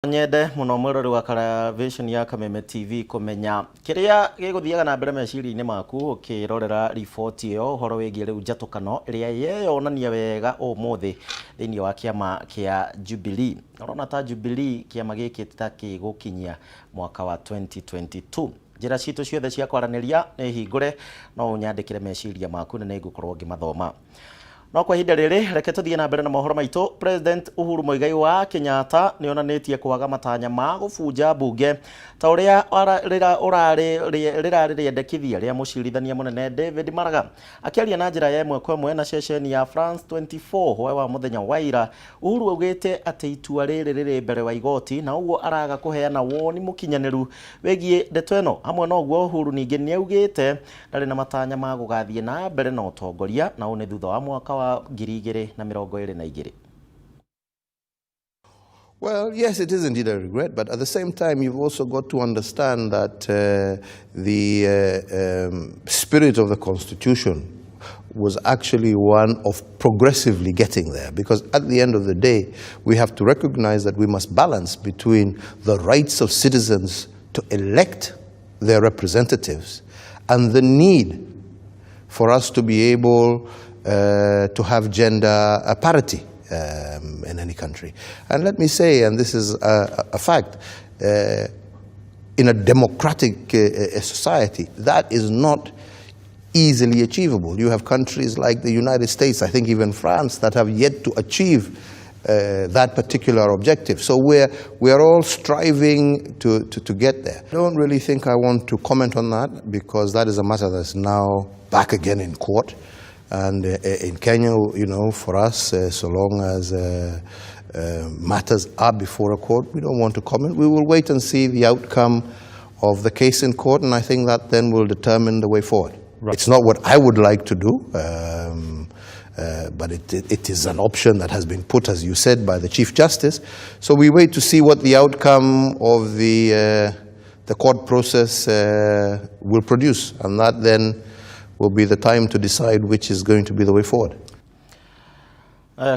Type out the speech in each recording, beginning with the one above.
Nyende muno mwirori wa Television ya Kameme TV kumenya kiria giguthiaga na mbere meciri-ini maku ukirorera report iyo horo wigie riu njatukano iria yeyonania wega umuthi thiini wa kiama kia Jubilee. Urona ta Jubilee kiama giki gũkinyia mwaka wa 2022. Njira citu ciothe cia kwaraniria ni hingure no unyandikire meciria maku na nigukorwo ngimathoma. No kwa ihinda riri reke tuthie na mbere na mohoro maitu. President Uhuru Muigai wa Kenyatta ni onanitie kwaga matanya ma gufunja bunge ta uria rirari riendekithia ria mucirithania munene David Maraga. Akiaria na njira ya imwe kwa imwe na ceceni ya France 24 hwa wa muthenya wa ira, Uhuru augite ati itua riri mbere wa igoti na uguo araga kuheana woni mukinyaniru wegie ndeto ino. Hamwe no guo Uhuru ningi ni augite ndari na matanya ma gugathie na mbere na utongoria na une thutha wa mwaka wa 2022. Well, yes, it is indeed a regret, but at the same time, you've also got to understand that the spirit of the Constitution was actually one of progressively getting there, because at the end of the day, we have to recognize that we must balance between the rights of citizens to elect their representatives and the need for us to be able to have gender parity in any country. And let me say, and this is a fact, in a democratic society, that is not easily achievable. You have countries like the United States, I think even France, that have yet to achieve that particular objective. So we're all striving to get there. I don't really think I want to comment on that, because that is a matter that's now back again in court. And in Kenya, you know, for us, so long as matters are before a court, we don't want to comment. We will wait and see the outcome of the case in court, and I think that then will determine the way forward. Right. It's not what I would like to do, but it is an option that has been put, as you said, by the Chief Justice. So we wait to see what the outcome of the court process will produce, and that then will be the time to decide which is going to be the way forward.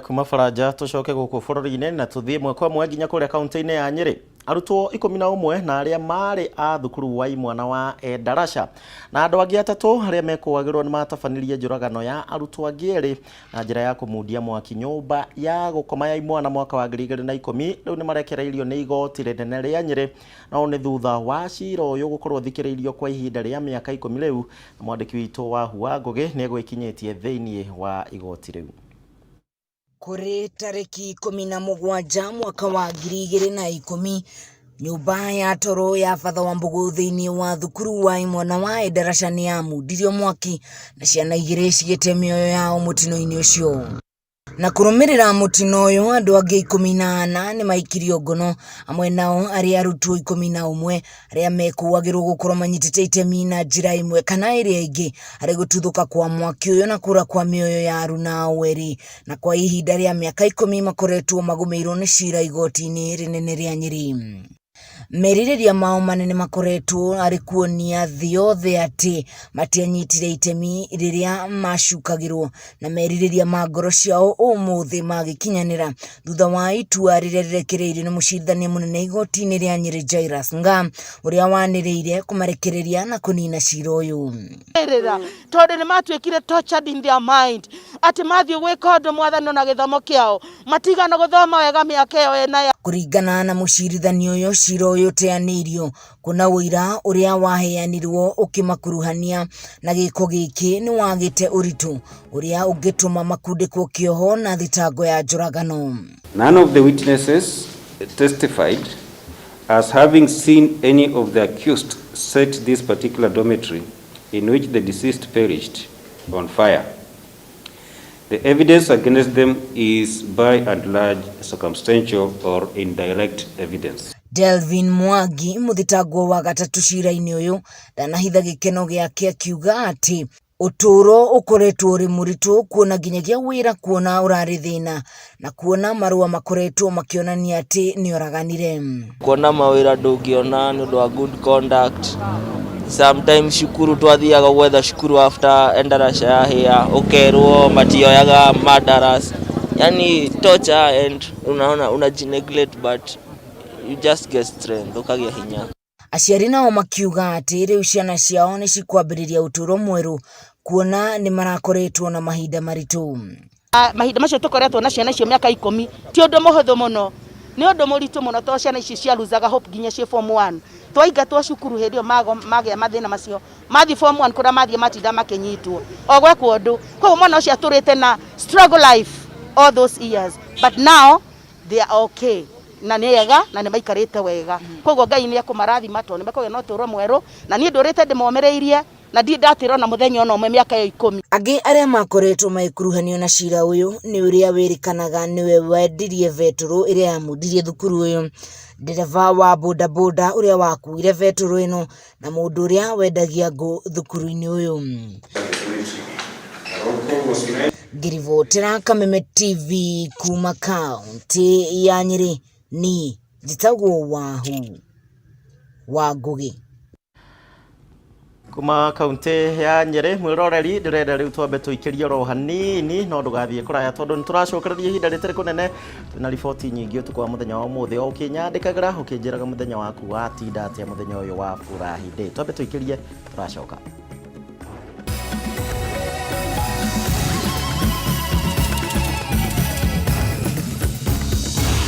Kuma faraja tucoke guku bururi-ini na tuthie mwe kwa mwe nginya kuria kaunti-ini ya Nyeri. Arutwo 11 na aria mari a thukuru wa imwana wa Endarasha na andu angi atatu aria mekuagirwo ni matabanirie njuragano ya arutwo angi eri na njira ya kumudia mwaki nyumba ya gukoma ya imwana mwaka wa 2010. Riu ni marekereirio ni igoti rinene ria Nyeri na ni thutha wa cira uyu gukorwo thikireirio kwa ihinda ria miaka 10 riu, na mwandiki witu wa Hua Ngugi ni egwikinyitie thiini wa igoti riu. Kuri tariki 17 mwaka wa 2010, nyumba ya toro ya fatha wa Mbugu thiini wa thukuru wa imwana wa Endarasha ni yamundirio mwaki na ciana igiri cigite mioyo yao mutino-ini ucio. Na kurumirira mutino uyu andu angi 14 ni maikirio ngono, amwe nao ari arutwo 11 aria mekuagirwo gukorwo manyitite itemi na njira imwe kana iria ingi ari gututhuka kwa mwaki uyu na kura kwa mioyo ya aruna weri, na kwa ihinda ria miaka 10 makoretwo magumirwo ni cira igoti-ini rinene ria Nyeri. Meririria mao manene makoretwo ari kuonia thĩ yothe ati matianyitire itemi riria macukagirwo, na meririria ma ngoro ciao umuthi magikinyanira thutha wa itua riria rirekereirio ni mucirithania munene igoti-ini ria Nyeri Jairus Nga, uria waniriire kumarekereria na kunina cira uyu. Tondu ni matwikire tortured in their mind ati mathio gwika undu mwathani na githomo kiao matigana guthoma wega miaka iyo ena. Kuringana na mucirithania uyu, cira uyu teanirio kuna wira uria waheanirwo ukimakuruhania na giko giki ni wagite uritu uria ungituma makundikwo kioho na thitango ya njuragano. None of the witnesses testified as having seen any of the accused set this particular dormitory in which the deceased perished on fire. The evidence against them is by and large circumstantial or indirect evidence. Delvin Mwangi, muthitango wa gatatu cira-ini uyu, ndanahitha gikeno giake akiuga ati uturo ukoretwo uri muritu kuona nginyagia wira kuona urari thina na kuona marua makoretwo makionania ati ni oraganire. Kuona mawira ndungiona ni undu wa good conduct. Sometimes shukuru twathiaga gwetha shukuru after Endarasha yahia ukerwo matioyaga madaras, yani torture, and unaona unajineglect, but you just get strength, ukagia hinya. Aciari nao makiuga atĩ rĩu ciana ciao nĩ cikwambĩrĩria ũtũũro mwerũ kuona nĩ marakoretwo na mahinda maritũ. Mahinda macio tũkoretwo na ciana icio mĩaka 10 ti ũndũ mũhũthũ mũno, nĩ ũndũ mũritũ mũno to ciana icio cialuzaga hope nginya ciĩ form 1 twaingatwo cukuru hĩndĩ ĩyo magĩa mathĩna macio mathi form 1 kũrĩa mathie matinda makĩnyitwo o gwekwo ũndũ koguo mwana ũcio atũrĩte na struggle life all those years but now they are okay na nĩega na nĩmaikarĩte wega koguo Ngai nĩ ekũmarathima tondũ nĩmekũgĩa na ũtũũro mwerũ na niĩ ndũrĩte ndĩmomereirie na ndatĩrwo na mũthenya ona ũmwe mĩaka ya 10. Angĩ arĩa makoretwo magĩkuruhanio na cira ũyũ nĩ ũrĩa wĩrĩkanaga nĩwe wendirie betũrũ ĩrĩa yamundirie thukuru ũyũ, ndereba wa bodaboda ũrĩa wakuire betũrũ ĩno na mũndũ ũrĩa wendagia ngũ thukuru-inĩ ũyũ. Ngĩribotera Kameme TV kuma kaunti ya Nyĩrĩ, ni njĩtagwo wa Ngũgĩ. Kuma kaunti ya Nyĩrĩ mwĩroreri ndĩrenda rĩu twambe tũikĩrie oro hanini no ndũgathiĩ kũraya tondũ nĩ tũracokereria ihinda rĩtarĩ kũnene. Twĩna riboti nyingĩ ũtukũ wa mũthenya wa ũmũthĩ o ũkĩnyandĩkagĩra ũkĩnjĩraga mũthenya waku watinda atĩa mũthenya ũyũ wa furahi day. Twambe tũikĩrie tũracoka.